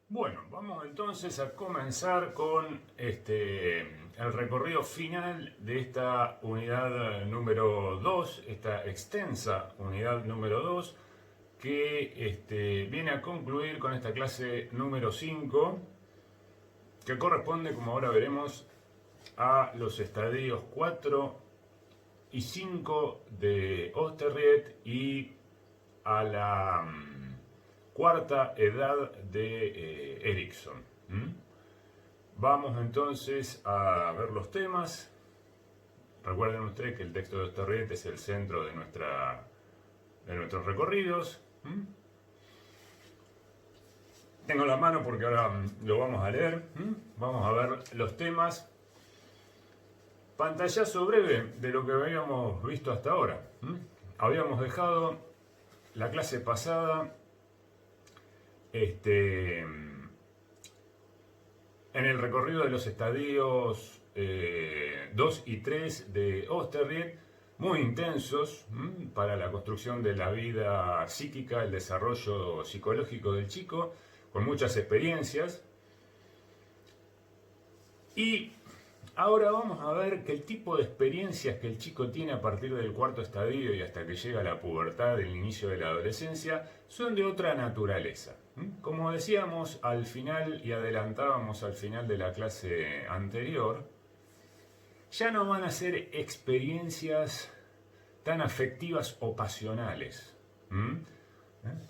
Bueno, vamos entonces a comenzar con el recorrido final de esta unidad número 2, esta extensa unidad número 2, que viene a concluir con esta clase número 5, que corresponde, como ahora veremos, a los estadios 4 y 5 de Osterrieth y a la cuarta edad de Erikson. Vamos entonces a ver los temas. Recuerden ustedes que el texto de Osterrieth es el centro de nuestros recorridos. Tengo la mano porque ahora lo vamos a leer. Vamos a ver los temas. Pantallazo breve de lo que habíamos visto hasta ahora. Habíamos dejado la clase pasada en el recorrido de los estadios 2 y 3 de Osterrieth, muy intensos para la construcción de la vida psíquica, el desarrollo psicológico del chico, con muchas experiencias. Y ahora vamos a ver que el tipo de experiencias que el chico tiene a partir del cuarto estadio y hasta que llega a la pubertad, el inicio de la adolescencia, son de otra naturaleza. Como decíamos al final y adelantábamos al final de la clase anterior, ya no van a ser experiencias tan afectivas o pasionales,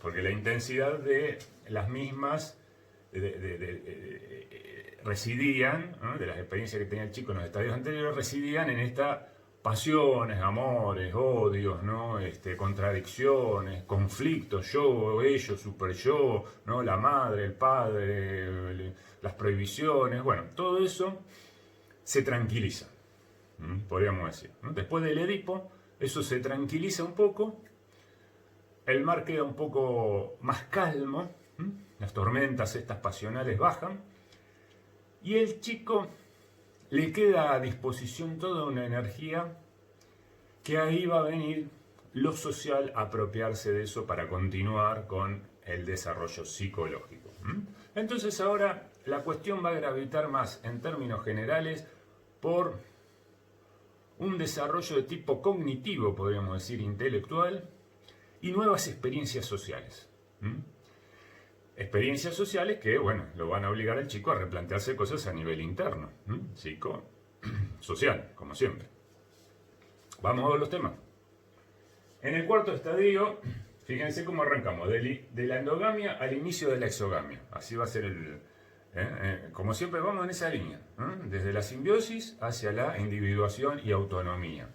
porque la intensidad de las mismas residían, ¿no?, de las experiencias que tenía el chico en los estadios anteriores, residían en estas pasiones, amores, odios, ¿no? Contradicciones, conflictos, yo, ellos, super yo, ¿no? La madre, el padre, las prohibiciones, bueno, todo eso se tranquiliza, podríamos decir, ¿no? Después del Edipo, eso se tranquiliza un poco, el mar queda un poco más calmo, las tormentas estas pasionales bajan, y el chico le queda a disposición toda una energía que ahí va a venir lo social a apropiarse de eso para continuar con el desarrollo psicológico. Entonces ahora la cuestión va a gravitar más en términos generales por un desarrollo de tipo cognitivo, podríamos decir, intelectual, y nuevas experiencias sociales. Experiencias sociales que, bueno, lo van a obligar al chico a replantearse cosas a nivel interno, psicosocial, como siempre. Vamos a ver los temas. En el cuarto estadio, fíjense cómo arrancamos, de la endogamia al inicio de la exogamia. Así va a ser como siempre vamos en esa línea, desde la simbiosis hacia la individuación y autonomía.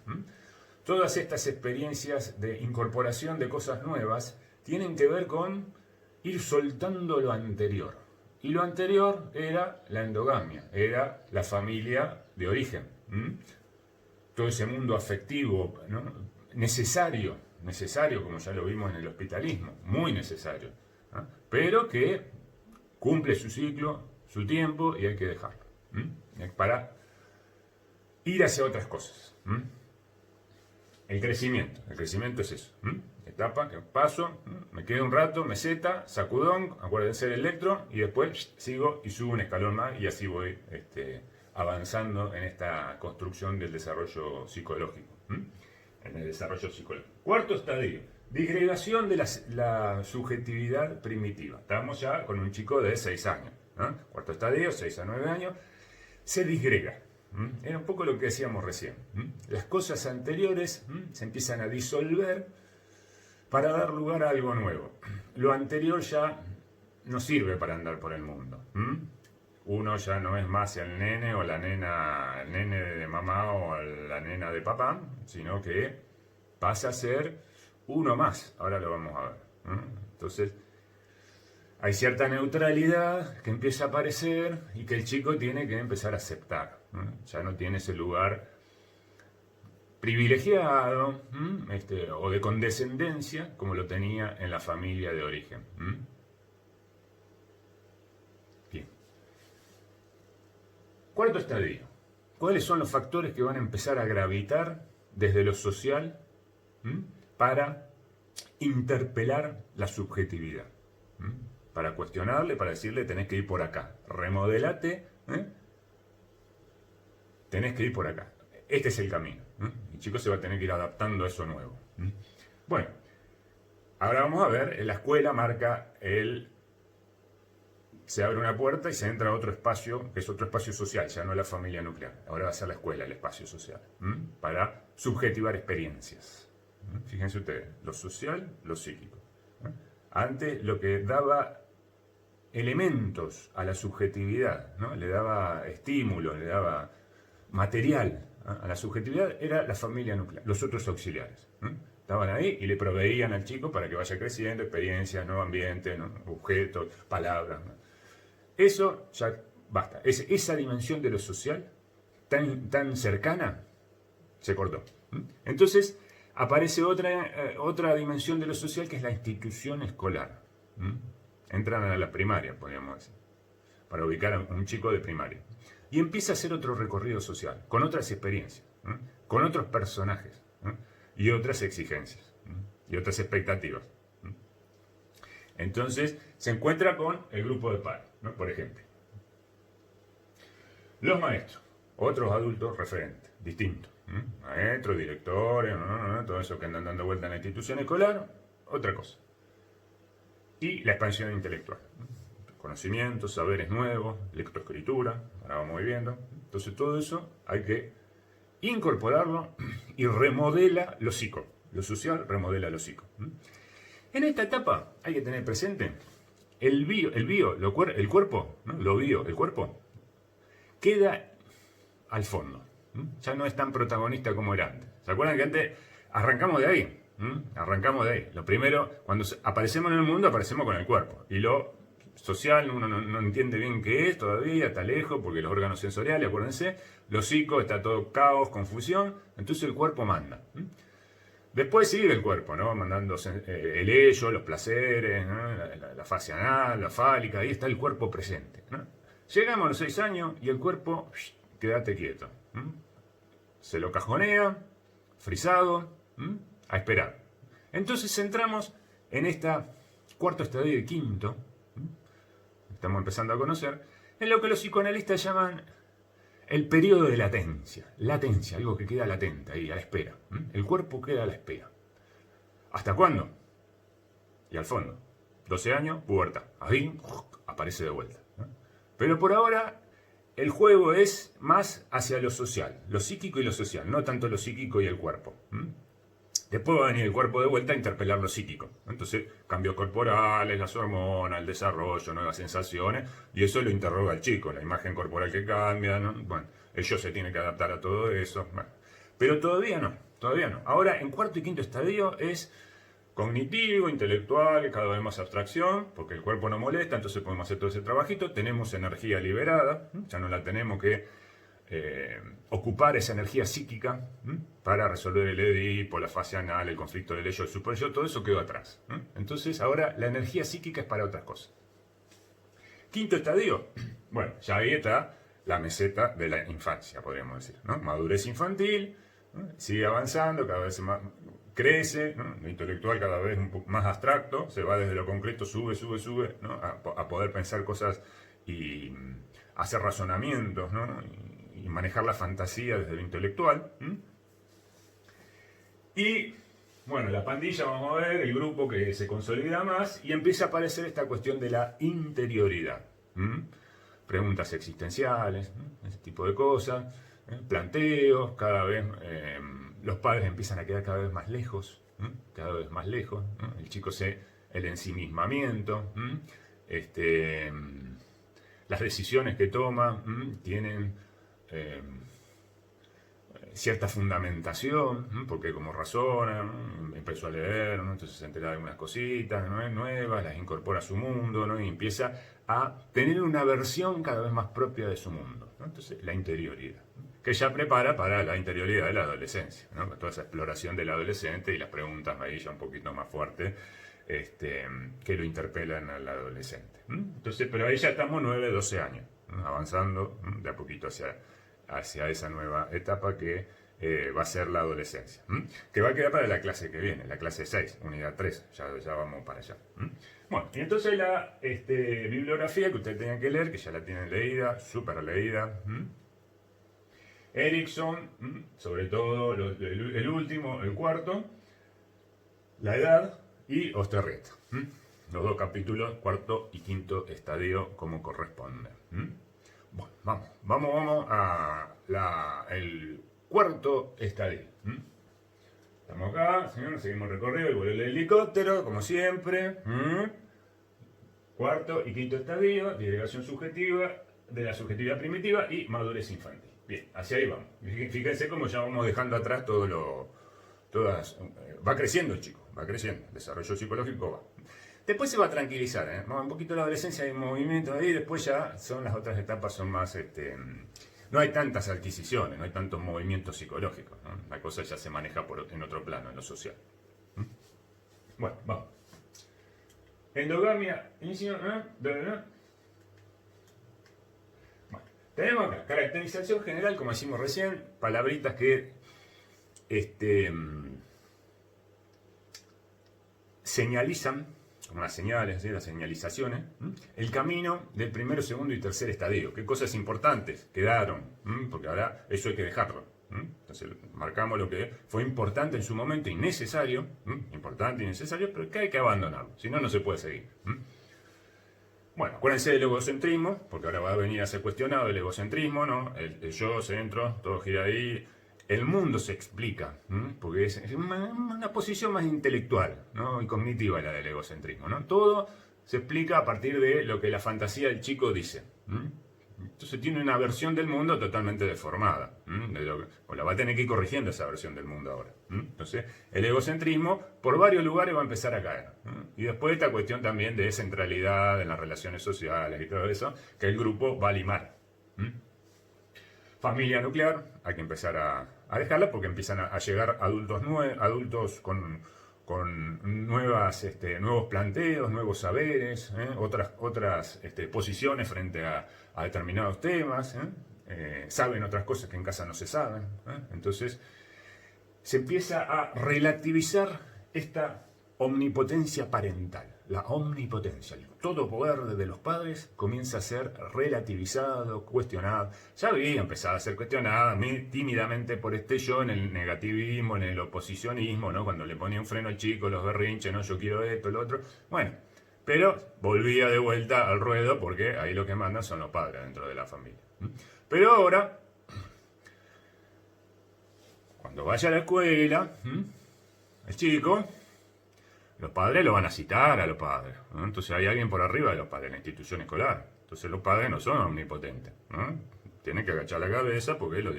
Todas estas experiencias de incorporación de cosas nuevas tienen que ver con ir soltando lo anterior. Y lo anterior era la endogamia, era la familia de origen. Todo ese mundo afectivo, ¿no?, necesario, como ya lo vimos en el hospitalismo, muy necesario, ¿no?, pero que cumple su ciclo, su tiempo y hay que dejarlo para ir hacia otras cosas. El crecimiento es eso. Etapa, que paso, me quedo un rato, meseta, sacudón, acuérdense del electro, y después sigo y subo un escalón más y así voy avanzando en esta construcción del desarrollo psicológico. En el desarrollo psicológico. Cuarto estadio, disgregación de la subjetividad primitiva. Estamos ya con un chico de 6 años. Cuarto estadio, 6 a 9 años, se disgrega. Era un poco lo que decíamos recién. Las cosas anteriores se empiezan a disolver para dar lugar a algo nuevo. Lo anterior ya no sirve para andar por el mundo. Uno ya no es más el nene o la nena, el nene de mamá o la nena de papá, sino que pasa a ser uno más. Ahora lo vamos a ver. Entonces, hay cierta neutralidad que empieza a aparecer y que el chico tiene que empezar a aceptar. Ya no tiene ese lugar privilegiado o de condescendencia como lo tenía en la familia de origen. Bien. Cuarto estadio. ¿Cuáles son los factores que van a empezar a gravitar desde lo social para interpelar la subjetividad? para cuestionarle, para decirle tenés que ir por acá, remodelate, tenés que ir por acá. Este es el camino. El chico se va a tener que ir adaptando a eso nuevo. Bueno, ahora vamos a ver, en la escuela marca se abre una puerta y se entra a otro espacio, que es otro espacio social, ya no la familia nuclear. Ahora va a ser la escuela, el espacio social, para subjetivar experiencias. Fíjense ustedes, lo social, lo psíquico. Antes lo que daba elementos a la subjetividad, ¿no? Le daba estímulo, le daba material a la subjetividad, era la familia nuclear, los otros auxiliares. Estaban ahí y le proveían al chico para que vaya creciendo, experiencias, nuevo ambiente, ¿no? Objetos, palabras. ¿No? Eso ya basta. Esa dimensión de lo social, tan cercana, se cortó. Entonces aparece otra dimensión de lo social, que es la institución escolar. Entran a la primaria, podríamos decir, para ubicar a un chico de primaria. Y empieza a hacer otro recorrido social, con otras experiencias, con otros personajes, y otras exigencias, y otras expectativas. Entonces se encuentra con el grupo de padres, ¿no? Por ejemplo. Los maestros, otros adultos referentes, distintos. Maestros, directores, todo eso que andan dando vuelta en la institución escolar, otra cosa. Y la expansión intelectual. Conocimientos, saberes nuevos, lectoescritura, ahora vamos viendo. Entonces todo eso hay que incorporarlo y remodela lo psico. Lo social remodela lo psico. En esta etapa hay que tener presente el cuerpo, ¿no? El cuerpo, queda al fondo. Ya no es tan protagonista como era antes. ¿Se acuerdan que antes arrancamos de ahí? Arrancamos de ahí. Lo primero, cuando aparecemos en el mundo, aparecemos con el cuerpo. Y lo social, uno no entiende bien qué es todavía, está lejos, porque los órganos sensoriales, acuérdense, lo psico, está todo caos, confusión, entonces el cuerpo manda. Después sigue el cuerpo, ¿no? Mandando el ello, los placeres, ¿no? la fase anal, la fálica, ahí está el cuerpo presente, ¿no? Llegamos a los 6 años y el cuerpo, quédate quieto. Se lo cajonea, frisado, a esperar. Entonces entramos en esta cuarto estadio y quinto, estamos empezando a conocer, en lo que los psicoanalistas llaman el periodo de latencia, algo que queda latente ahí, a la espera. El cuerpo queda a la espera. ¿Hasta cuándo? Y al fondo, 12 años, pubertad. Ahí aparece de vuelta. Pero por ahora el juego es más hacia lo social, lo psíquico y lo social, no tanto lo psíquico y el cuerpo. Después va a venir el cuerpo de vuelta a interpelar lo psíquico. Entonces, cambios corporales, las hormonas, el desarrollo, nuevas sensaciones, y eso lo interroga al chico, la imagen corporal que cambia, ¿no? Bueno, ellos se tienen que adaptar a todo eso. Bueno, pero todavía no. Ahora, en cuarto y quinto estadio es cognitivo, intelectual, cada vez más abstracción, porque el cuerpo no molesta, entonces podemos hacer todo ese trabajito, tenemos energía liberada, ya no la tenemos que ocupar esa energía psíquica para resolver el Edipo, la fase anal, el conflicto del ello, el superyo, todo eso quedó atrás. Entonces ahora la energía psíquica es para otras cosas. Quinto estadio, bueno, ya ahí está la meseta de la infancia, podríamos decir, ¿no? Madurez infantil, sigue avanzando, cada vez más crece, ¿no? Lo intelectual cada vez un poco más abstracto, se va desde lo concreto, sube, ¿no? a poder pensar cosas y hacer razonamientos, ¿no? Y manejar la fantasía desde lo intelectual. Y, bueno, la pandilla, vamos a ver, el grupo que se consolida más y empieza a aparecer esta cuestión de la interioridad. Preguntas existenciales, ese tipo de cosas, planteos, cada vez los padres empiezan a quedar cada vez más lejos, el chico el ensimismamiento, las decisiones que toma tienen cierta fundamentación, porque como razona, empezó a leer, entonces se entera de algunas cositas nuevas, las incorpora a su mundo, ¿no? Y empieza a tener una versión cada vez más propia de su mundo, ¿no? Entonces la interioridad, que ya prepara para la interioridad de la adolescencia, ¿no? Toda esa exploración del adolescente y las preguntas ahí ya un poquito más fuertes que lo interpelan al adolescente. Entonces, pero ahí ya estamos 9, 12 años, ¿no? Avanzando de a poquito hacia esa nueva etapa que va a ser la adolescencia. Que va a quedar para la clase que viene, la clase 6, unidad 3, ya vamos para allá. Bueno, y entonces la bibliografía que ustedes tenían que leer, que ya la tienen leída, súper leída. Erickson, sobre todo el último, el cuarto, la edad y Osterriet. Los dos capítulos, cuarto y quinto estadio, como corresponde. Bueno, vamos a el cuarto estadio. Estamos acá, señor, seguimos el recorrido, el vuelo del helicóptero, como siempre. Cuarto y quinto estadio, disgregación subjetiva, de la subjetividad primitiva y madurez infantil. Bien, hacia ahí vamos. Fíjense cómo ya vamos dejando atrás va creciendo el chico, va creciendo, el desarrollo psicológico va. Después se va a tranquilizar, un poquito la adolescencia hay movimiento ahí, después ya son las otras etapas, son más, no hay tantas adquisiciones, no hay tantos movimientos psicológicos, ¿no? La cosa ya se maneja en otro plano, en lo social. Bueno, vamos. Endogamia, inicio, bueno, tenemos acá, caracterización general, como decimos recién, palabritas que señalizan, como las señales, las señalizaciones, el camino del primero, segundo y tercer estadio. ¿Qué cosas importantes quedaron? Porque ahora eso hay que dejarlo. Entonces marcamos lo que fue importante en su momento y necesario, importante y necesario, pero que hay que abandonarlo, si no, no se puede seguir. Bueno, acuérdense del egocentrismo, porque ahora va a venir a ser cuestionado el egocentrismo, ¿no? El yo, centro, todo gira ahí. El mundo se explica, porque es una posición más intelectual, ¿no? Y cognitiva la del egocentrismo, ¿no? Todo se explica a partir de lo que la fantasía del chico dice. Entonces tiene una versión del mundo totalmente deformada. O la va a tener que ir corrigiendo esa versión del mundo ahora. Entonces el egocentrismo por varios lugares va a empezar a caer. Y después esta cuestión también de centralidad en las relaciones sociales y todo eso, que el grupo va a limar. Familia nuclear, hay que empezar a dejarla porque empiezan a llegar adultos con nuevos planteos, nuevos saberes, otras posiciones frente a determinados temas, saben otras cosas que en casa no se saben. Entonces se empieza a relativizar esta omnipotencia parental. La omnipotencia, el todo poder de los padres comienza a ser relativizado, cuestionado. Ya había empezado a ser cuestionada tímidamente por yo en el negativismo, en el oposicionismo, ¿no? Cuando le ponía un freno al chico, los berrinches, no, yo quiero esto, lo otro. Bueno, pero volvía de vuelta al ruedo porque ahí lo que mandan son los padres dentro de la familia. Pero ahora, cuando vaya a la escuela, el chico, los padres lo van a citar a los padres, ¿no? Entonces hay alguien por arriba de los padres en la institución escolar. Entonces los padres no son omnipotentes, ¿no? Tienen que agachar la cabeza porque la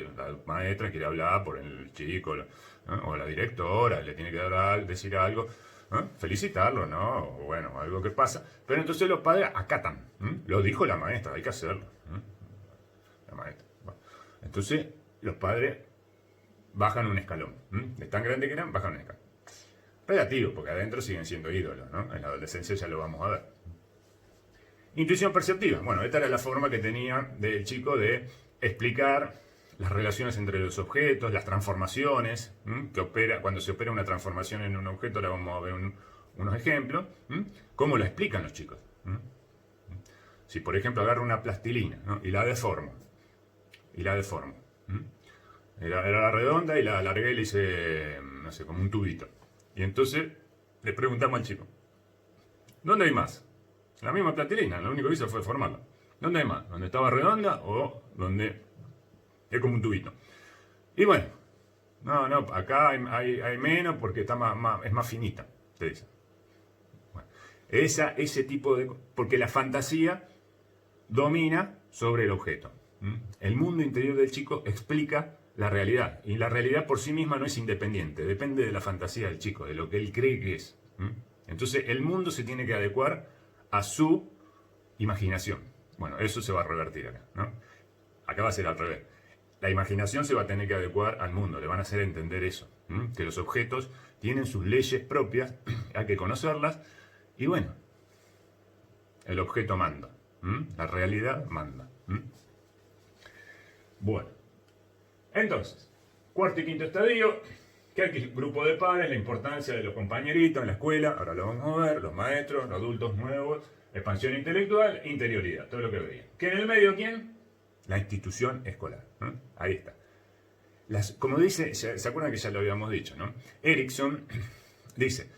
maestra quiere hablar por el chico, ¿no? O la directora le tiene que decir algo, ¿no? Felicitarlo, ¿no? O bueno, algo que pasa. Pero entonces los padres acatan. Lo dijo la maestra, hay que hacerlo. La maestra. Bueno. Entonces los padres bajan un escalón. De tan grande que eran, bajan un escalón. Relativo, porque adentro siguen siendo ídolos, ¿no? En la adolescencia ya lo vamos a ver. Intuición perceptiva. Bueno, esta era la forma que tenía del chico de explicar las relaciones entre los objetos, las transformaciones, que opera, cuando se opera una transformación en un objeto, ahora vamos a ver unos ejemplos, cómo la explican los chicos. Si por ejemplo agarro una plastilina, ¿no? y la deformo, era la redonda y la alargué y le hice, no sé, como un tubito. Y entonces le preguntamos al chico, ¿dónde hay más? La misma plastilina, lo único que hizo fue formarla. ¿Dónde hay más? ¿Dónde estaba redonda o donde es como un tubito? Y bueno, no, acá hay menos porque está es más finita, te dice. Bueno, ese tipo de... Porque la fantasía domina sobre el objeto. El mundo interior del chico explica la realidad. Y la realidad por sí misma no es independiente. Depende de la fantasía del chico, de lo que él cree que es. Entonces el mundo se tiene que adecuar a su imaginación. Bueno, eso se va a revertir acá, ¿no? Acá va a ser al revés. La imaginación se va a tener que adecuar al mundo. Le van a hacer entender eso. Que los objetos tienen sus leyes propias. Hay que conocerlas. Y bueno, el objeto manda. La realidad manda. Bueno. Entonces, Cuarto y quinto estadio, que hay grupo de padres, la importancia de los compañeritos en la escuela, ahora lo vamos a ver, los maestros, los adultos nuevos, expansión intelectual, interioridad, todo lo que veía. ¿Que en el medio quién? La institución escolar. Ahí está. Como dice, ¿se acuerdan que ya lo habíamos dicho, no? Erickson dice,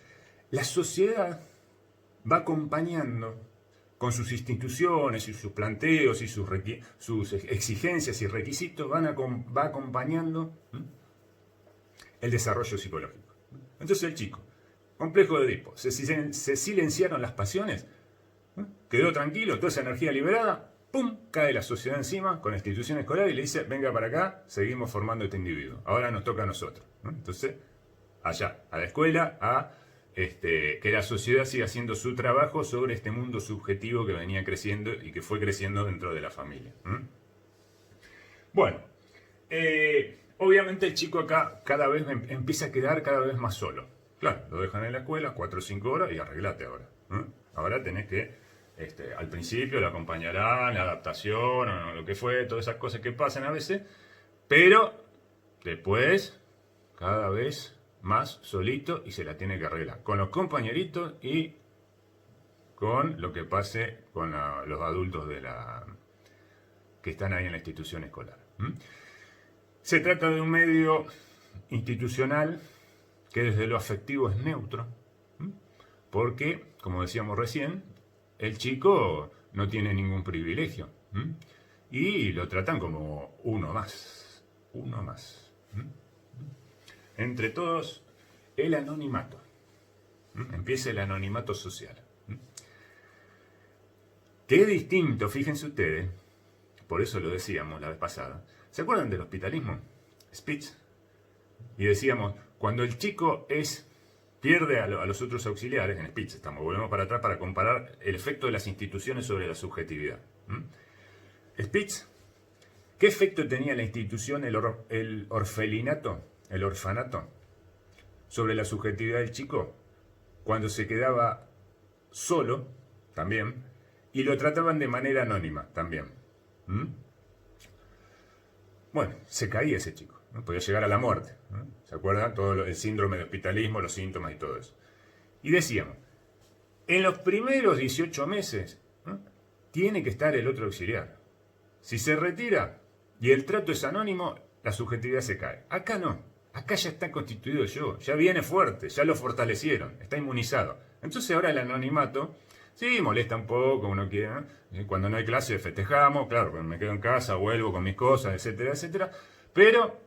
la sociedad va acompañando con sus instituciones y sus planteos y sus exigencias y requisitos, va acompañando el desarrollo psicológico. Entonces el chico, complejo de Edipo, se silenciaron las pasiones, quedó tranquilo, toda esa energía liberada, ¡pum!, cae la sociedad encima con la institución escolar y le dice, venga para acá, seguimos formando este individuo, ahora nos toca a nosotros. Entonces, allá, a la escuela, que la sociedad siga haciendo su trabajo sobre este mundo subjetivo que venía creciendo y que fue creciendo dentro de la familia. Bueno, obviamente el chico acá cada vez empieza a quedar cada vez más solo. Claro, lo dejan en la escuela 4 o 5 horas y arreglate ahora. Ahora tenés que, al principio lo acompañarán, la adaptación o lo que fue, todas esas cosas que pasan a veces, pero después cada vez más solito y se la tiene que arreglar con los compañeritos y con lo que pase con los adultos que están ahí en la institución escolar. Se trata de un medio institucional que desde lo afectivo es neutro, porque, como decíamos recién, el chico no tiene ningún privilegio y lo tratan como uno más. Entre todos, el anonimato. Empieza el anonimato social. Qué distinto, fíjense ustedes, por eso lo decíamos la vez pasada. ¿Se acuerdan del hospitalismo? Spitz. Y decíamos, cuando el chico pierde a los otros auxiliares, en Spitz volvemos para atrás para comparar el efecto de las instituciones sobre la subjetividad. Spitz, ¿qué efecto tenía la institución, el orfelinato? El orfanato, sobre la subjetividad del chico, cuando se quedaba solo, también, y lo trataban de manera anónima, también. Bueno, se caía ese chico, ¿no? Podía llegar a la muerte. ¿Se acuerdan? Todo el síndrome de hospitalismo, los síntomas y todo eso. Y decíamos, en los primeros 18 meses, tiene que estar el otro auxiliar. Si se retira y el trato es anónimo, la subjetividad se cae. Acá no. Acá ya está constituido yo, ya viene fuerte, ya lo fortalecieron, está inmunizado. Entonces ahora el anonimato, sí, molesta un poco, uno quiere, ¿no? Cuando no hay clase festejamos, claro, cuando me quedo en casa, vuelvo con mis cosas, etcétera, etcétera. Pero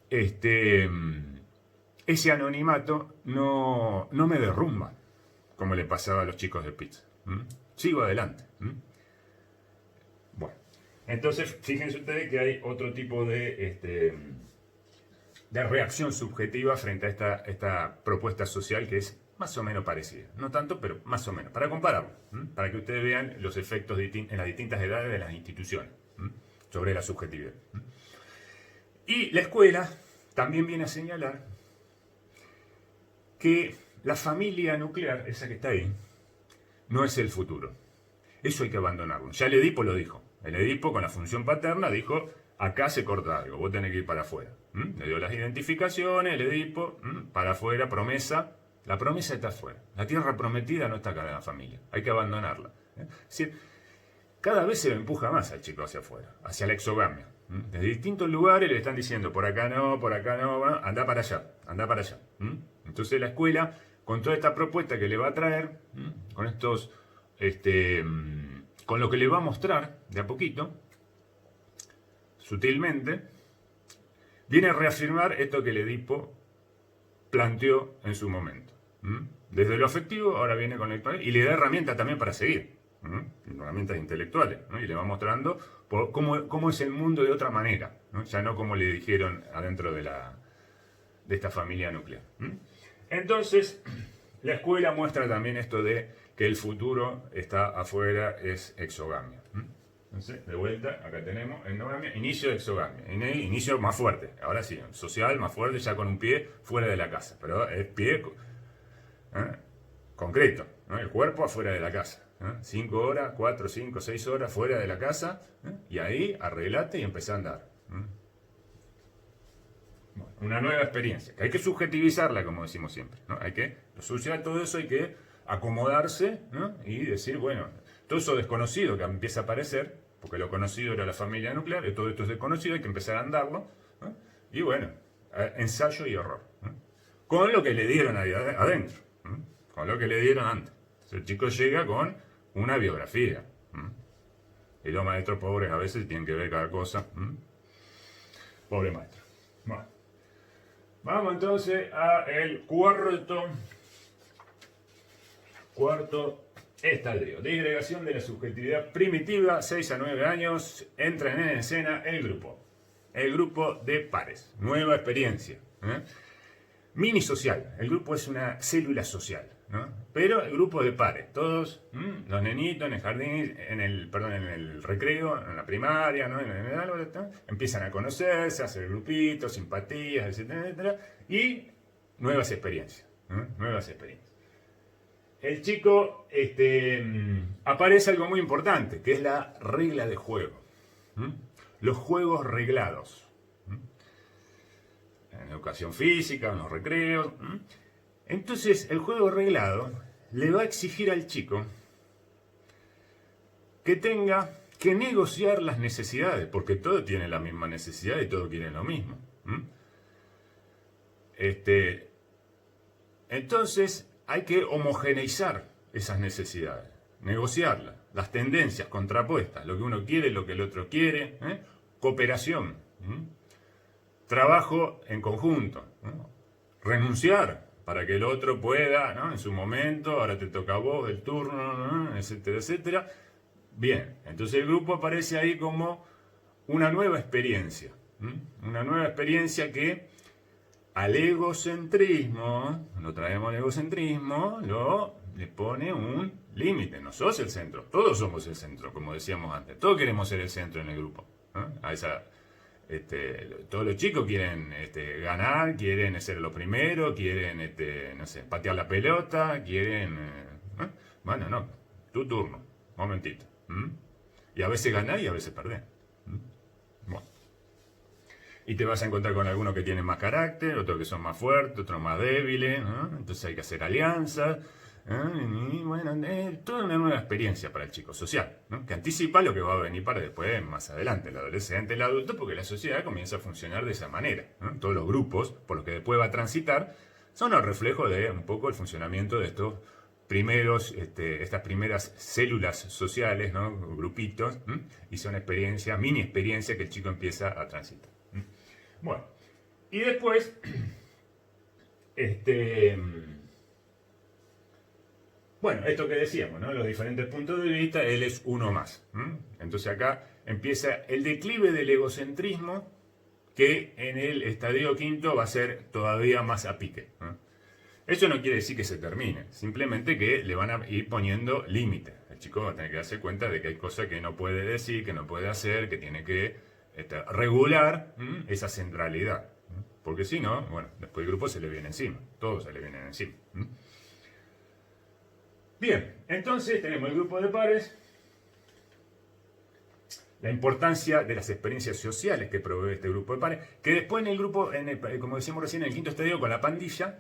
ese anonimato no me derrumba, como le pasaba a los chicos de Spitz. Sigo adelante. Bueno, entonces fíjense ustedes que hay otro tipo de reacción subjetiva frente a esta propuesta social que es más o menos parecida. No tanto, pero más o menos. Para compararlo, para que ustedes vean los efectos en las distintas edades de las instituciones sobre la subjetividad. Y la escuela también viene a señalar que la familia nuclear, esa que está ahí, no es el futuro. Eso hay que abandonarlo. Ya el Edipo lo dijo. El Edipo, con la función paterna, dijo, acá se corta algo, vos tenés que ir para afuera. Le dio las identificaciones, el Edipo, para afuera, promesa. La promesa está afuera. La tierra prometida no está acá en la familia. Hay que abandonarla. Es decir, cada vez se lo empuja más al chico hacia afuera, hacia la exogamia. Desde distintos lugares le están diciendo, por acá no, anda para allá, anda para allá. Entonces la escuela, con toda esta propuesta que le va a traer, con estos, con lo que le va a mostrar de a poquito, sutilmente, viene a reafirmar esto que el Edipo planteó en su momento. Desde lo afectivo, ahora viene con el y le da herramientas también para seguir. Herramientas intelectuales, ¿no? Y le va mostrando cómo es el mundo de otra manera, ¿no? Ya no como le dijeron adentro de esta familia nuclear. Entonces, la escuela muestra también esto de que el futuro está afuera, es exogamia. Entonces, de vuelta, acá tenemos endogamia, inicio de exogamia, inicio más fuerte, ahora sí, social, más fuerte, ya con un pie fuera de la casa, pero es pie concreto, ¿no? El cuerpo afuera de la casa. 5 horas, 4, 5, 6 horas fuera de la casa, y ahí arreglate y empezá a andar. una nueva experiencia, que hay que subjetivizarla, como decimos siempre, ¿no? Hay que solucionar todo eso, hay que acomodarse, ¿no? Y decir, bueno, todo eso desconocido que empieza a aparecer, porque lo conocido era la familia nuclear, y todo esto es desconocido, hay que empezar a andarlo, ¿no? Y bueno, ensayo y error, ¿no? Con lo que le dieron ahí adentro, ¿no? Con lo que le dieron antes. Entonces, el chico llega con una biografía, ¿no? Y los maestros pobres a veces tienen que ver cada cosa, ¿no? Pobre maestro. Bueno. Vamos entonces a el cuarto estadio. Disgregación de la subjetividad primitiva, 6 a 9 años, entran en escena el grupo. El grupo de pares. Nueva experiencia, ¿eh? Mini social. El grupo es una célula social, ¿no? Pero el grupo de pares. Todos, los nenitos en el jardín, en el recreo, en la primaria, ¿no? En el árbol, ¿no? Empiezan a conocerse, a hacer grupitos, simpatías, etcétera, etcétera. Y nuevas experiencias, ¿no? Nuevas experiencias. El chico, aparece algo muy importante, que es la regla de juego. Los juegos reglados. En educación física, en los recreos. Entonces, el juego reglado le va a exigir al chico que tenga que negociar las necesidades, porque todo tiene la misma necesidad y todo quiere lo mismo. Entonces, hay que homogeneizar esas necesidades, negociarlas, las tendencias contrapuestas, lo que uno quiere, lo que el otro quiere, cooperación, trabajo en conjunto, renunciar para que el otro pueda, ¿no? En su momento, ahora te toca a vos el turno, ¿no? Etcétera, etcétera. Bien, entonces el grupo aparece ahí como una nueva experiencia, una nueva experiencia que al egocentrismo, lo traemos al egocentrismo, le pone un límite. No sos el centro, todos somos el centro, como decíamos antes. Todos queremos ser el centro en el grupo. Todos los chicos quieren ganar, quieren ser los primeros, quieren no sé, patear la pelota, quieren... Bueno, no, tu turno, momentito. Y a veces ganás y a veces perdés. Bueno. Y te vas a encontrar con algunos que tienen más carácter, otros que son más fuertes, otros más débiles, ¿no? Entonces hay que hacer alianzas. Y bueno, toda una nueva experiencia para el chico social, ¿no? Que anticipa lo que va a venir para después, más adelante, el adolescente, el adulto, porque la sociedad comienza a funcionar de esa manera, ¿no? Todos los grupos por los que después va a transitar son el reflejo de un poco el funcionamiento de estos primeros, estas primeras células sociales, ¿no? Grupitos, y son experiencias, mini experiencias que el chico empieza a transitar. Bueno, y después, bueno, esto que decíamos, ¿no? Los diferentes puntos de vista, él es uno más. Entonces acá empieza el declive del egocentrismo, que en el estadio quinto va a ser todavía más a pique. Eso no quiere decir que se termine, simplemente que le van a ir poniendo límites. El chico va a tener que darse cuenta de que hay cosas que no puede decir, que no puede hacer, que tiene que regular esa centralidad. Porque si no, bueno, después el grupo se le viene encima, todos se le vienen encima. Bien, entonces tenemos el grupo de pares, la importancia de las experiencias sociales que provee este grupo de pares, que después en el grupo, como decíamos recién, en el quinto estadio con la pandilla,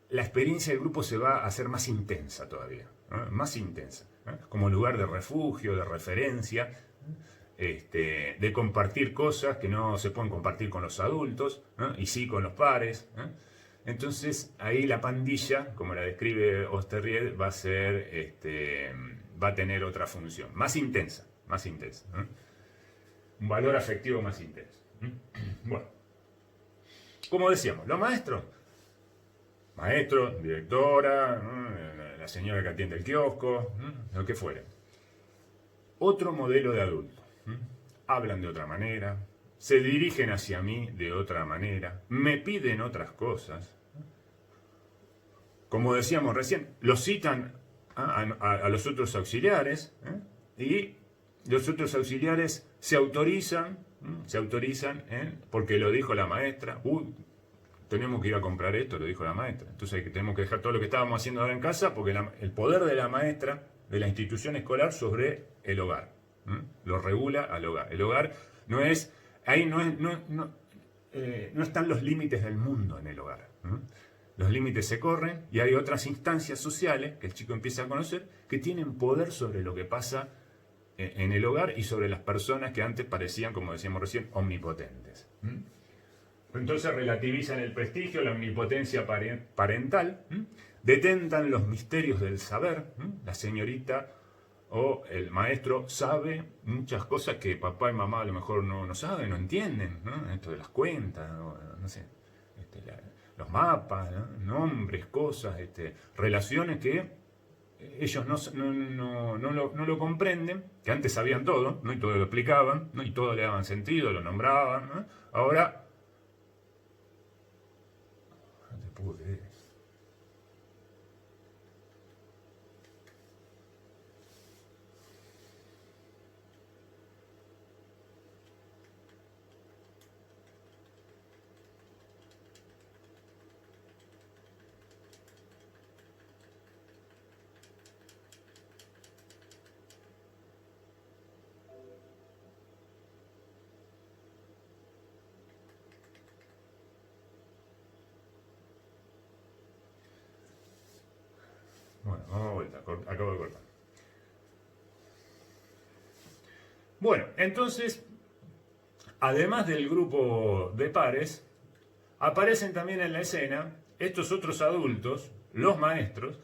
la experiencia del grupo se va a hacer más intensa todavía, ¿no? Más intensa, ¿no? Como lugar de refugio, de referencia, de compartir cosas que no se pueden compartir con los adultos, ¿no? Y sí con los pares, ¿no? Entonces ahí la pandilla, como la describe Osterried, va a ser, va a tener otra función, más intensa, ¿no? Un valor afectivo más intenso. Bueno, como decíamos, los maestros, directora, la señora que atiende el kiosco, lo que fuera. Otro modelo de adulto. Hablan de otra manera, se dirigen hacia mí de otra manera, me piden otras cosas. Como decíamos recién, los citan a los otros auxiliares, y los otros auxiliares se autorizan, porque lo dijo la maestra. Tenemos que ir a comprar esto, lo dijo la maestra. Entonces tenemos que dejar todo lo que estábamos haciendo ahora en casa, porque el poder de la maestra, de la institución escolar sobre el hogar, lo regula al hogar. El hogar no es, ahí no es, no están los límites del mundo en el hogar. Los límites se corren y hay otras instancias sociales que el chico empieza a conocer que tienen poder sobre lo que pasa en el hogar y sobre las personas que antes parecían, como decíamos recién, omnipotentes. Entonces relativizan el prestigio, la omnipotencia parental, detentan los misterios del saber. La señorita o el maestro sabe muchas cosas que papá y mamá a lo mejor no saben, no entienden, ¿no? Esto de las cuentas, no sé, los mapas, ¿no? Nombres, cosas, relaciones que ellos no lo comprenden, que antes sabían todo, ¿no? Y todo lo explicaban, ¿no? Y todo le daban sentido, lo nombraban, ¿no? Ahora, no te puedo creer. Bueno, vamos a vuelta, acabo de cortar. Bueno, entonces, además del grupo de pares, aparecen también en la escena estos otros adultos, los maestros,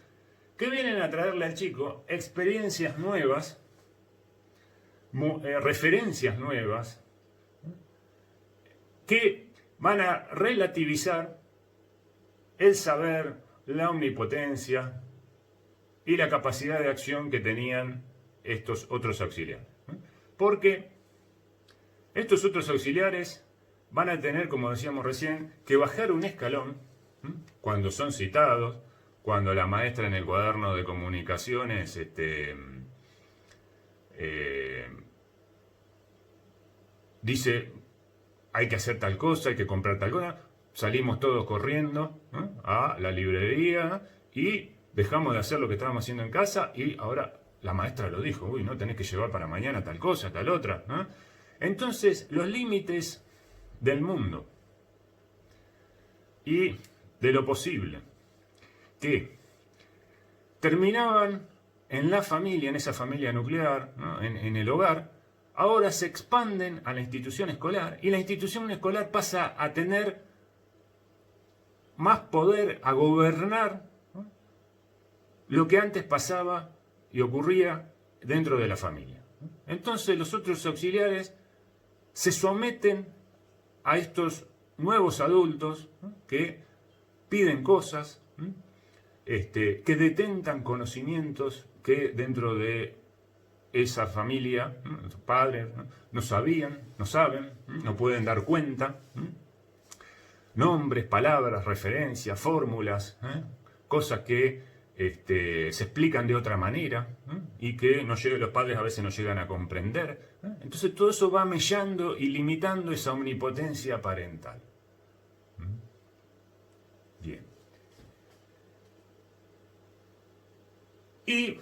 que vienen a traerle al chico experiencias nuevas, referencias nuevas, que van a relativizar el saber, la omnipotencia y la capacidad de acción que tenían estos otros auxiliares. Porque estos otros auxiliares van a tener, como decíamos recién, que bajar un escalón cuando son citados, cuando la maestra en el cuaderno de comunicaciones dice hay que hacer tal cosa, hay que comprar tal cosa, salimos todos corriendo a la librería y dejamos de hacer lo que estábamos haciendo en casa y ahora la maestra lo dijo, uy, no tenés que llevar para mañana tal cosa, tal otra. Entonces, los límites del mundo y de lo posible que terminaban en la familia, en esa familia nuclear, ¿no? en el hogar, ahora se expanden a la institución escolar y la institución escolar pasa a tener más poder, a gobernar, ¿no? Lo que antes pasaba y ocurría dentro de la familia. Entonces los otros auxiliares se someten a estos nuevos adultos, ¿no? Que piden cosas, ¿no? Que detentan conocimientos que dentro de esa familia, ¿no? Los padres no sabían, no saben, no pueden dar cuenta. Nombres, palabras, referencias, fórmulas, cosas que se explican de otra manera y que los padres a veces no llegan a comprender. Entonces todo eso va mellando y limitando esa omnipotencia parental. Bien. Y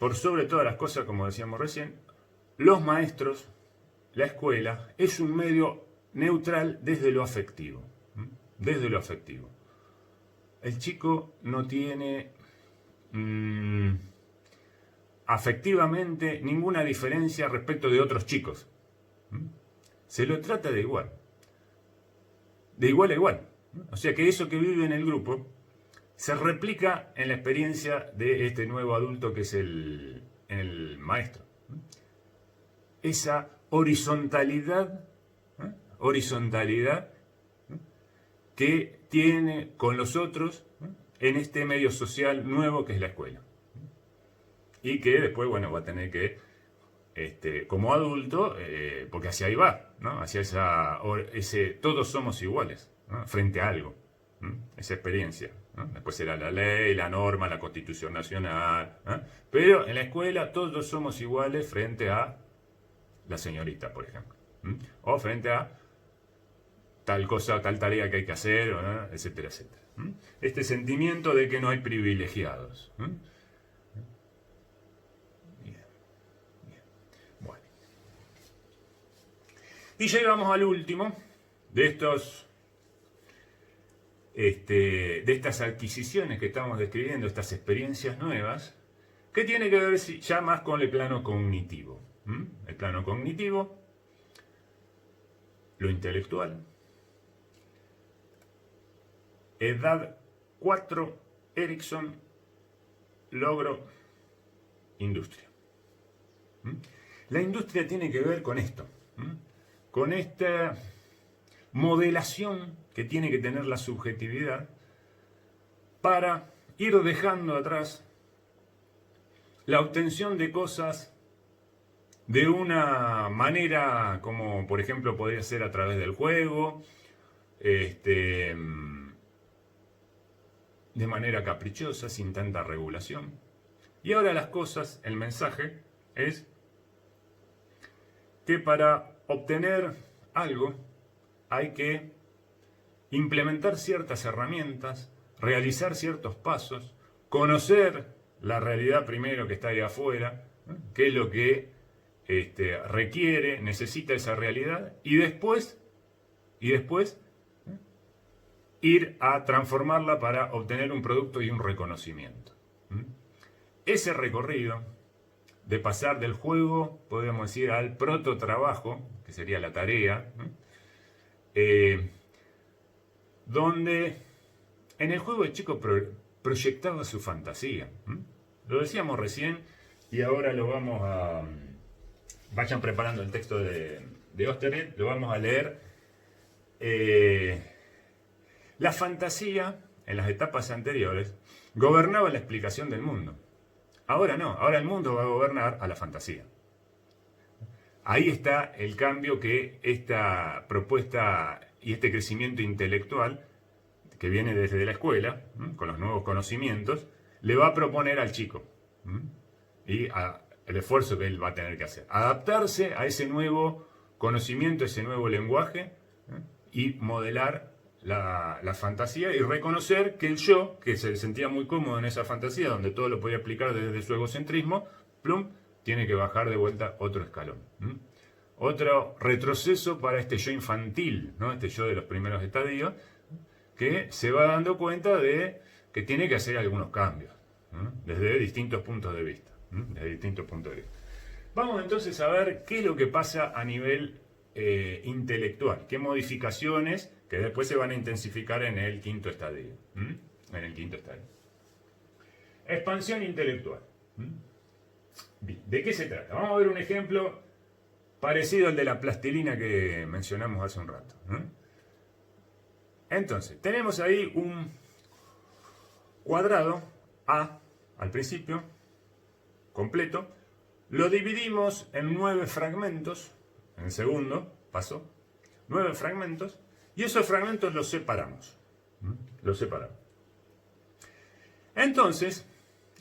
por sobre todas las cosas, como decíamos recién, los maestros, la escuela, es un medio neutral desde lo afectivo. Desde lo afectivo. El chico no tiene afectivamente ninguna diferencia respecto de otros chicos. Se lo trata de igual. De igual a igual. O sea que eso que vive en el grupo se replica en la experiencia de este nuevo adulto que es el maestro. Esa horizontalidad que tiene con los otros en este medio social nuevo que es la escuela. Y que después, bueno, va a tener que, como adulto, porque hacia ahí va, ¿no? Hacia ese todos somos iguales, ¿no? Frente a algo, ¿no? Esa experiencia, ¿no? Después será la ley, la norma, la Constitución Nacional, ¿no? Pero en la escuela todos somos iguales frente a la señorita, por ejemplo, ¿no? O frente a tal cosa, tal tarea que hay que hacer, ¿no? Etcétera, etcétera. Este sentimiento de que no hay privilegiados. Bien, bien. Bueno. Y llegamos al último de estos de estas adquisiciones que estamos describiendo, estas experiencias nuevas, que tiene que ver ya más con el plano cognitivo. El plano cognitivo, lo intelectual. Edad 4, Ericsson, logro, industria. La industria tiene que ver con esto, con esta modelación que tiene que tener la subjetividad para ir dejando atrás la obtención de cosas de una manera como por ejemplo podría ser a través del juego, de manera caprichosa, sin tanta regulación. Y ahora las cosas, el mensaje es que para obtener algo hay que implementar ciertas herramientas, realizar ciertos pasos, conocer la realidad primero que está ahí afuera, qué es lo que requiere, necesita esa realidad, y después ir a transformarla para obtener un producto y un reconocimiento. Ese recorrido de pasar del juego, podríamos decir, al prototrabajo, que sería la tarea, donde en el juego el chico proyectaba su fantasía. Lo decíamos recién y ahora lo vamos a... Vayan preparando el texto de Oesterried, lo vamos a leer. La fantasía, en las etapas anteriores, gobernaba la explicación del mundo. Ahora no, ahora el mundo va a gobernar a la fantasía. Ahí está el cambio que esta propuesta y este crecimiento intelectual que viene desde la escuela, con los nuevos conocimientos, le va a proponer al chico. Y el esfuerzo que él va a tener que hacer. Adaptarse a ese nuevo conocimiento, ese nuevo lenguaje, y modelar la fantasía y reconocer que el yo, que se sentía muy cómodo en esa fantasía, donde todo lo podía aplicar desde su egocentrismo, plum, tiene que bajar de vuelta otro escalón. Otro retroceso para este yo infantil, ¿no? Este yo de los primeros estadios, que se va dando cuenta de que tiene que hacer algunos cambios, desde distintos puntos de vista. Vamos entonces a ver qué es lo que pasa a nivel intelectual, qué modificaciones que después se van a intensificar en el quinto estadio. Expansión intelectual. ¿De qué se trata? Vamos a ver un ejemplo parecido al de la plastilina que mencionamos hace un rato. Entonces, tenemos ahí un cuadrado A al principio, completo. Lo dividimos en 9 fragmentos, en el segundo paso, 9 fragmentos, y esos fragmentos los separamos. Entonces,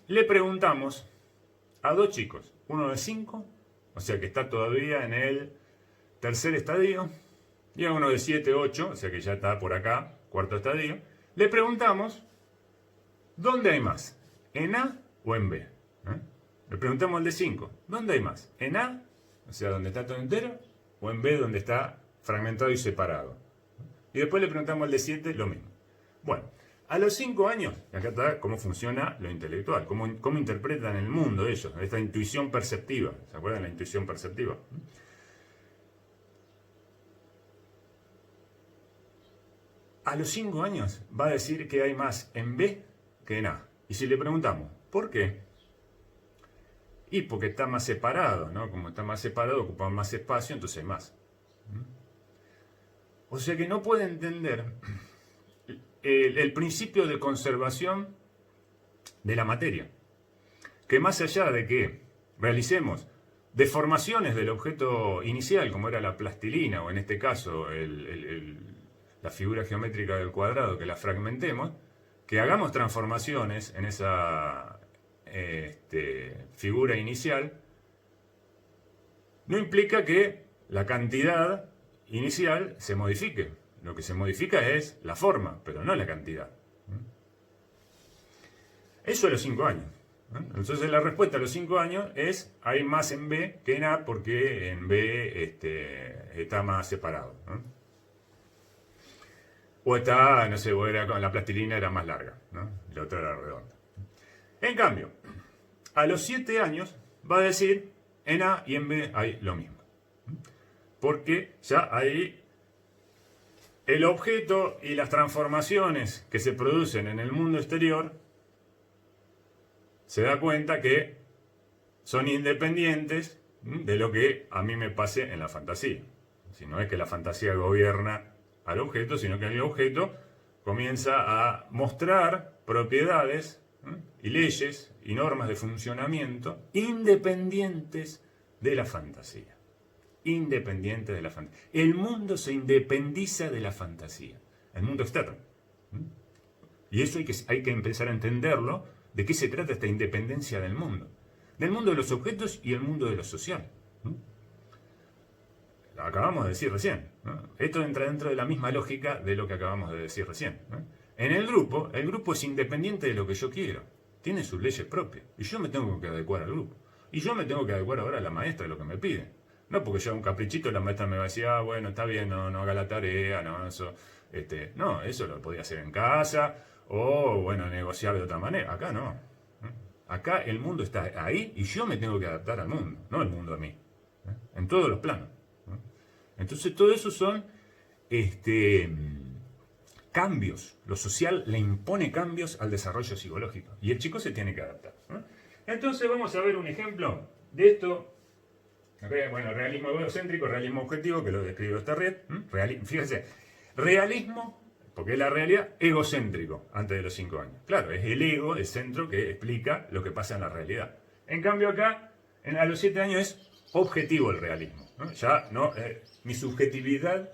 le preguntamos a 2 chicos, uno de 5, o sea que está todavía en el tercer estadio, y a uno de 7, 8, o sea que ya está por acá, cuarto estadio. Le preguntamos, ¿dónde hay más? ¿En A o en B? Le preguntamos al de 5, ¿dónde hay más? ¿En A, o sea, donde está todo entero? ¿O en B, donde está fragmentado y separado? Y después le preguntamos al de 7 lo mismo. Bueno, a los 5 años, acá está cómo funciona lo intelectual, cómo interpretan el mundo ellos, esta intuición perceptiva. ¿Se acuerdan de la intuición perceptiva? A los 5 años va a decir que hay más en B que en A. Y si le preguntamos, ¿por qué? Y porque está más separado, ¿no? Como está más separado, ocupa más espacio, entonces hay más. O sea que no puede entender el principio de conservación de la materia. Que más allá de que realicemos deformaciones del objeto inicial, como era la plastilina, o en este caso la figura geométrica del cuadrado, que la fragmentemos, que hagamos transformaciones en esa figura inicial, no implica que la cantidad inicial se modifique. Lo que se modifica es la forma, pero no la cantidad. Eso a los 5 años. Entonces la respuesta a los 5 años es: hay más en B que en A, porque en B está más separado. O está, no sé, la plastilina era más larga, ¿no? La otra era redonda. En cambio, a los 7 años va a decir, en A y en B hay lo mismo. Porque ya ahí el objeto y las transformaciones que se producen en el mundo exterior se da cuenta que son independientes de lo que a mí me pase en la fantasía. Si no es que la fantasía gobierna al objeto, sino que el objeto comienza a mostrar propiedades y leyes y normas de funcionamiento independientes de la fantasía. Independientes de la fantasía. El mundo se independiza de la fantasía, el mundo externo. Y eso hay que empezar a entenderlo, de qué se trata esta independencia del mundo de los objetos y el mundo de lo social. Lo acabamos de decir recién, ¿no? Esto entra dentro de la misma lógica de lo que acabamos de decir recién, ¿no? En el grupo es independiente de lo que yo quiero, tiene sus leyes propias, y yo me tengo que adecuar al grupo. Y yo me tengo que adecuar ahora a la maestra de lo que me pide. No porque yo haga un caprichito, la maestra me va a decir, bueno, está bien, no haga la tarea, no, eso, no, eso lo podía hacer en casa, o bueno, negociar de otra manera. Acá no. Acá el mundo está ahí y yo me tengo que adaptar al mundo, no el mundo a mí. En todos los planos. Entonces todo eso son cambios. Lo social le impone cambios al desarrollo psicológico. Y el chico se tiene que adaptar. Entonces vamos a ver un ejemplo de esto. Bueno, realismo egocéntrico, realismo objetivo, que lo describe Oesterrieth. Fíjense, realismo, porque es la realidad, egocéntrico, antes de los 5 años. Claro, es el ego, el centro, que explica lo que pasa en la realidad. En cambio acá, a los 7 años es objetivo el realismo, ¿no? Ya no, mi subjetividad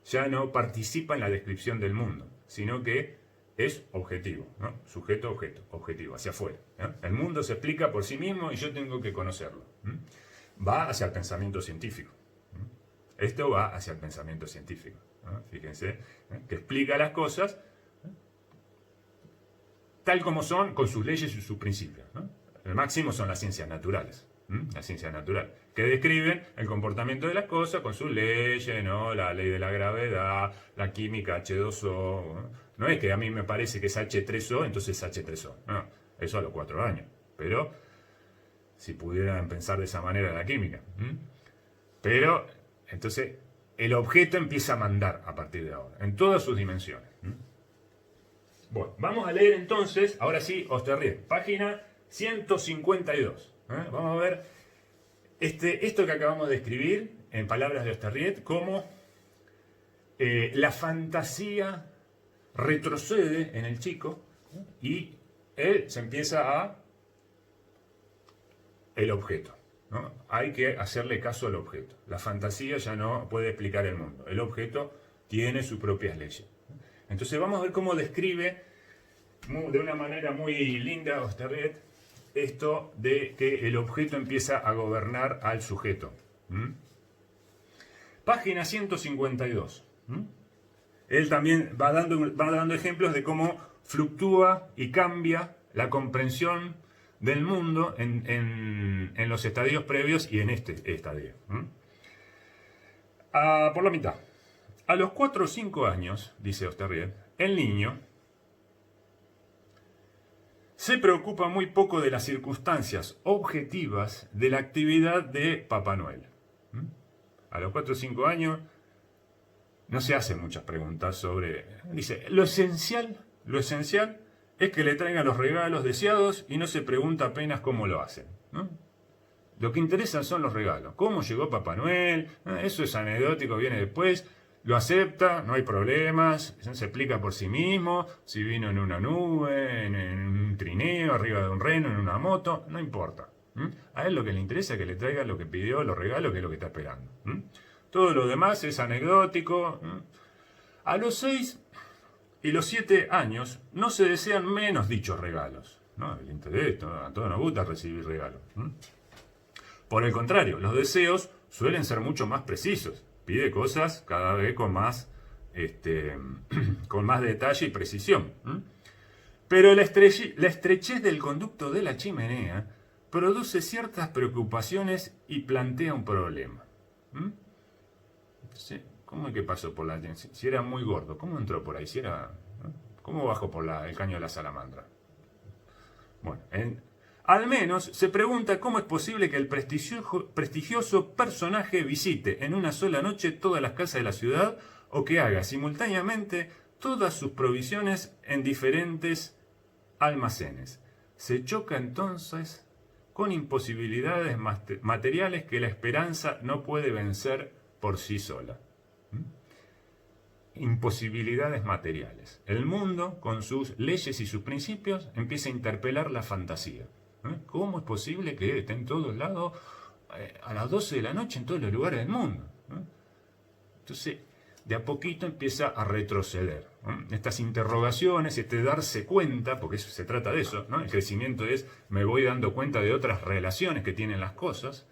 ya no participa en la descripción del mundo, sino que es objetivo, ¿no? Sujeto, objeto, objetivo, hacia afuera, ¿no? El mundo se explica por sí mismo y yo tengo que conocerlo. Va hacia el pensamiento científico. Esto va hacia el pensamiento científico, ¿no? Fíjense, que explica las cosas tal como son, con sus leyes y sus principios, ¿no? El máximo son las ciencias naturales. La ciencia natural, que describen el comportamiento de las cosas con sus leyes, ¿no? La ley de la gravedad, la química H2O. No es que a mí me parece que es H3O, entonces es H3O. No, eso a los 4 años. Pero si pudieran pensar de esa manera la química. Pero, entonces, el objeto empieza a mandar a partir de ahora, en todas sus dimensiones. Bueno, vamos a leer entonces, ahora sí, Oesterrieth, página 152. Vamos a ver esto que acabamos de escribir en palabras de Oesterrieth, cómo la fantasía retrocede en el chico y él se empieza a el objeto, ¿no? Hay que hacerle caso al objeto. La fantasía ya no puede explicar el mundo. El objeto tiene sus propias leyes. Entonces vamos a ver cómo describe de una manera muy linda Oesterrieth esto de que el objeto empieza a gobernar al sujeto. Página 152. Él también va dando ejemplos de cómo fluctúa y cambia la comprensión del mundo en los estadios previos y en este estadio. Por la mitad. A los 4 o 5 años, dice Oesterrieth, el niño se preocupa muy poco de las circunstancias objetivas de la actividad de Papá Noel. A los 4 o 5 años no se hacen muchas preguntas sobre... Dice, lo esencial es que le traigan los regalos deseados y no se pregunta apenas cómo lo hacen, ¿no? Lo que interesa son los regalos. ¿Cómo llegó Papá Noel? Eso es anecdótico, viene después. Lo acepta, no hay problemas, se explica por sí mismo, si vino en una nube, en un trineo, arriba de un reno, en una moto, no importa. A él lo que le interesa es que le traigan lo que pidió, los regalos, que es lo que está esperando. Todo lo demás es anecdótico. A los 6 y los 7 años no se desean menos dichos regalos, ¿no? El interés, a todos nos gusta recibir regalos. Por el contrario, los deseos suelen ser mucho más precisos. Pide cosas cada vez con más detalle y precisión. Pero la estrechez del conducto de la chimenea produce ciertas preocupaciones y plantea un problema. Entonces, ¿Cómo es que pasó por la... Si era muy gordo, ¿cómo entró por ahí? Si era... ¿no? ¿Cómo bajó por el caño de la salamandra? Bueno, al menos se pregunta cómo es posible que el prestigioso personaje visite en una sola noche todas las casas de la ciudad o que haga simultáneamente todas sus provisiones en diferentes almacenes. Se choca entonces con imposibilidades materiales que la esperanza no puede vencer por sí sola. Imposibilidades materiales. El mundo, con sus leyes y sus principios, empieza a interpelar la fantasía. ¿Cómo es posible que esté en todos lados a las 12 de la noche en todos los lugares del mundo? Entonces, de a poquito empieza a retroceder. Estas interrogaciones, este darse cuenta, porque eso se trata de eso, ¿no? El crecimiento es, me voy dando cuenta de otras relaciones que tienen las cosas,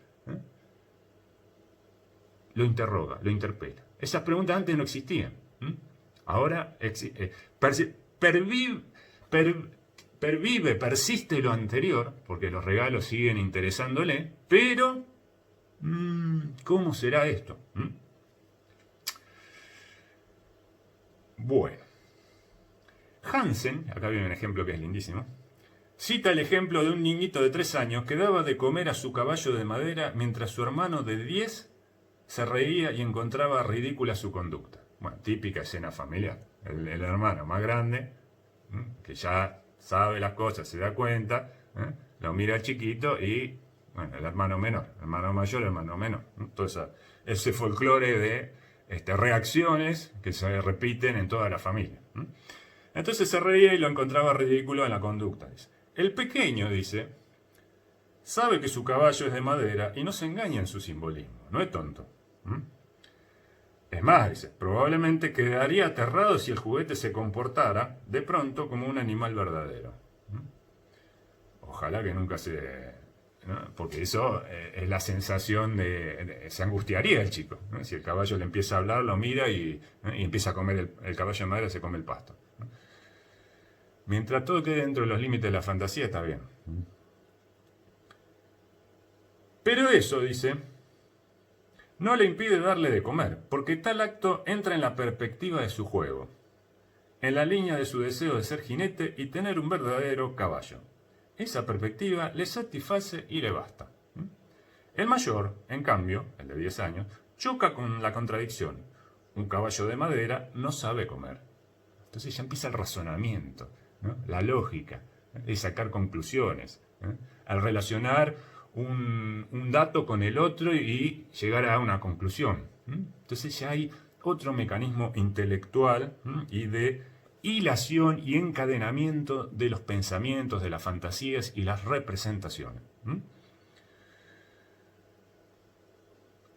lo interroga, lo interpela. Esas preguntas antes no existían. Ahora pervive, persiste lo anterior, porque los regalos siguen interesándole, pero ¿cómo será esto? Bueno, Hansen, acá viene un ejemplo que es lindísimo, cita el ejemplo de un niñito de 3 años que daba de comer a su caballo de madera mientras su hermano de 10 se reía y encontraba ridícula su conducta. Bueno, típica escena familiar. El hermano más grande, que ya sabe las cosas, se da cuenta, lo mira al chiquito y, bueno, el hermano menor, el hermano mayor, el hermano menor. Entonces, ese folclore de reacciones que se repiten en toda la familia. Entonces se reía y lo encontraba ridículo en la conducta. Dice. El pequeño, dice, sabe que su caballo es de madera y no se engaña en su simbolismo, no es tonto. Es más, dice, probablemente quedaría aterrado si el juguete se comportara de pronto como un animal verdadero. Ojalá que nunca se... ¿no? Porque eso es la sensación se angustiaría el chico, ¿no? Si el caballo le empieza a hablar, lo mira y empieza a comer el caballo de madera, se come el pasto, ¿no? Mientras todo quede dentro de los límites de la fantasía, está bien. Pero eso, dice, no le impide darle de comer, porque tal acto entra en la perspectiva de su juego, en la línea de su deseo de ser jinete y tener un verdadero caballo. Esa perspectiva le satisface y le basta. El mayor, en cambio, el de 10 años, choca con la contradicción. Un caballo de madera no sabe comer. Entonces ya empieza el razonamiento, ¿no? La lógica, de sacar conclusiones, al relacionar un dato con el otro y llegar a una conclusión. Entonces ya hay otro mecanismo intelectual y de hilación y encadenamiento de los pensamientos, de las fantasías y las representaciones.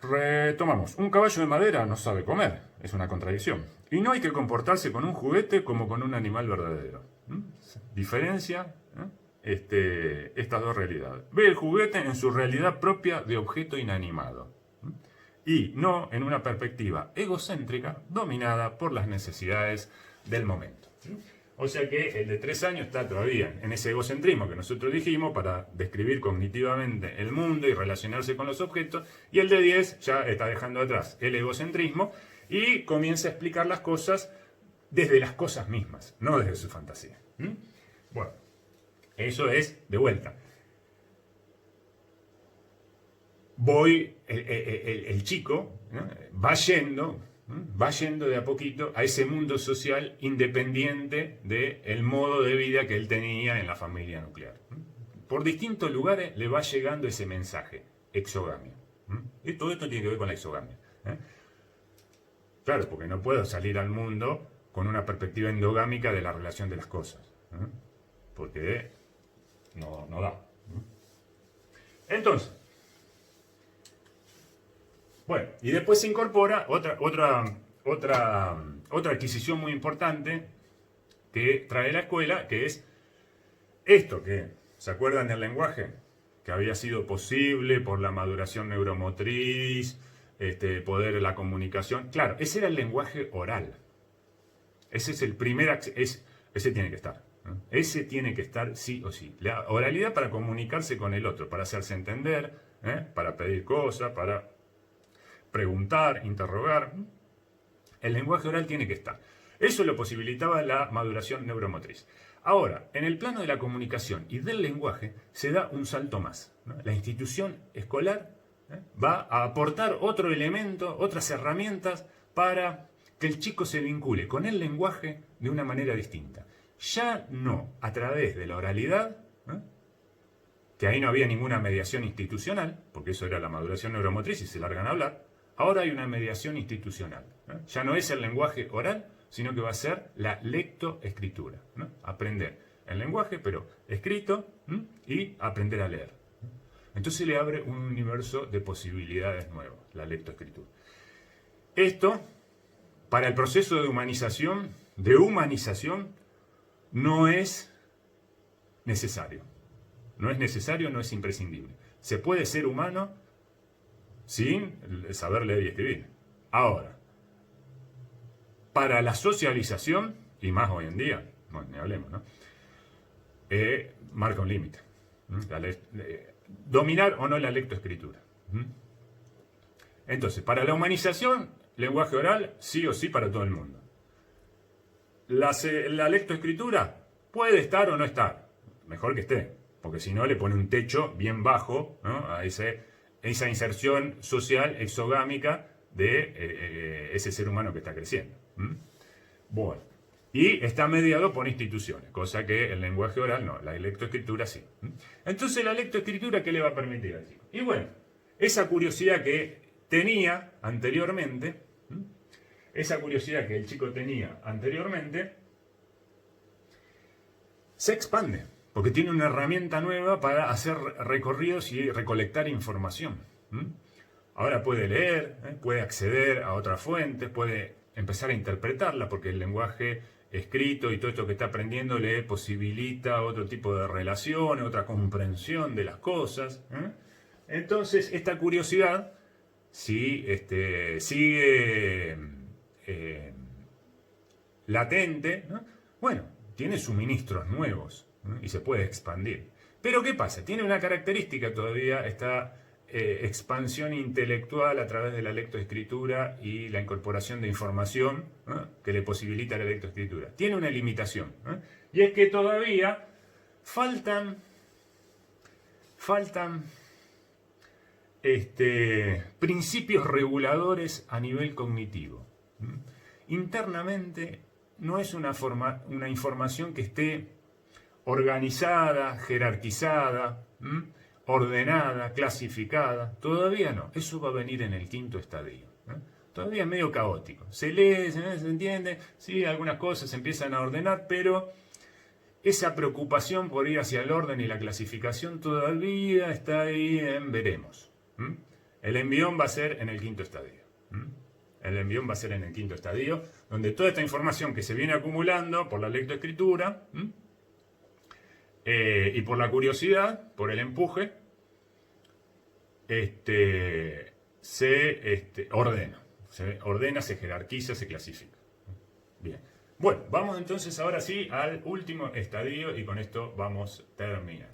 Retomamos. Un caballo de madera no sabe comer, es una contradicción. Y no hay que comportarse con un juguete como con un animal verdadero. Diferencia estas dos realidades. Ve el juguete en su realidad propia de objeto inanimado. Y no en una perspectiva egocéntrica dominada por las necesidades del momento. O sea que el de 3 años está todavía en ese egocentrismo que nosotros dijimos para describir cognitivamente el mundo y relacionarse con los objetos, y el de 10 ya está dejando atrás el egocentrismo y comienza a explicar las cosas desde las cosas mismas, no desde su fantasía. Bueno, eso es de vuelta. El chico, ¿no? va yendo de a poquito a ese mundo social independiente del modo de vida que él tenía en la familia nuclear. Por distintos lugares le va llegando ese mensaje, exogamia. Y todo esto tiene que ver con la exogamia. Claro, porque no puedo salir al mundo con una perspectiva endogámica de la relación de las cosas. Porque no da. Entonces, bueno, y después se incorpora otra adquisición muy importante que trae la escuela, que es esto que, ¿se acuerdan del lenguaje? Que había sido posible por la maduración neuromotriz, poder la comunicación. Claro, ese era el lenguaje oral. Ese es el primer, ese tiene que estar. Ese tiene que estar sí o sí. La oralidad para comunicarse con el otro, para hacerse entender, para pedir cosas, para preguntar, interrogar. el lenguaje oral tiene que estar. Eso lo posibilitaba la maduración neuromotriz. Ahora, en el plano de la comunicación y del lenguaje se da un salto más, ¿no? La institución escolar va a aportar otro elemento, otras herramientas para que el chico se vincule con el lenguaje de una manera distinta. Ya no a través de la oralidad, que ahí no había ninguna mediación institucional, porque eso era la maduración neuromotriz y se largan a hablar. Ahora hay una mediación institucional. Ya no es el lenguaje oral, sino que va a ser la lectoescritura. Aprender el lenguaje, pero escrito, y aprender a leer. Entonces le abre un universo de posibilidades nuevas, la lectoescritura. Esto, para el proceso de humanización, no es necesario. No es necesario, no es imprescindible. Se puede ser humano sin saber leer y escribir. Ahora, para la socialización, y más hoy en día, bueno, ni hablemos, ¿no? Marca un límite. Dominar o no la lectoescritura. Entonces, para la humanización, lenguaje oral, sí o sí para todo el mundo. La lectoescritura puede estar o no estar. Mejor que esté, porque si no le pone un techo bien bajo, ¿no? A esa inserción social exogámica de ese ser humano que está creciendo. Bueno, y está mediado por instituciones, cosa que el lenguaje oral no, la lectoescritura sí. Entonces, la lectoescritura, ¿qué le va a permitir al chico? Y bueno, esa curiosidad que tenía anteriormente, se expande, porque tiene una herramienta nueva para hacer recorridos y recolectar información. Ahora puede leer, puede acceder a otras fuentes, puede empezar a interpretarla, porque el lenguaje escrito y todo esto que está aprendiendo le posibilita otro tipo de relaciones, otra comprensión de las cosas. Entonces, esta curiosidad, si sigue latente, ¿no? Bueno, tiene suministros nuevos, ¿no? Y se puede expandir. Pero ¿qué pasa? Tiene una característica todavía, esta expansión intelectual a través de la lectoescritura y la incorporación de información, ¿no? Que le posibilita la lectoescritura. Tiene una limitación, ¿no? Y es que todavía faltan principios reguladores a nivel cognitivo. Internamente no es una información que esté organizada, jerarquizada, ordenada, clasificada. Todavía no. Eso va a venir en el quinto estadio. Todavía es medio caótico. Se lee, se entiende, sí, algunas cosas se empiezan a ordenar, pero esa preocupación por ir hacia el orden y la clasificación todavía está ahí en veremos. El envión va a ser en el quinto estadio. El envión va a ser en el quinto estadio, donde toda esta información que se viene acumulando por la lectoescritura y por la curiosidad, por el empuje, se ordena, se jerarquiza, se clasifica. Bien. Bueno, vamos entonces ahora sí al último estadio y con esto vamos a terminar.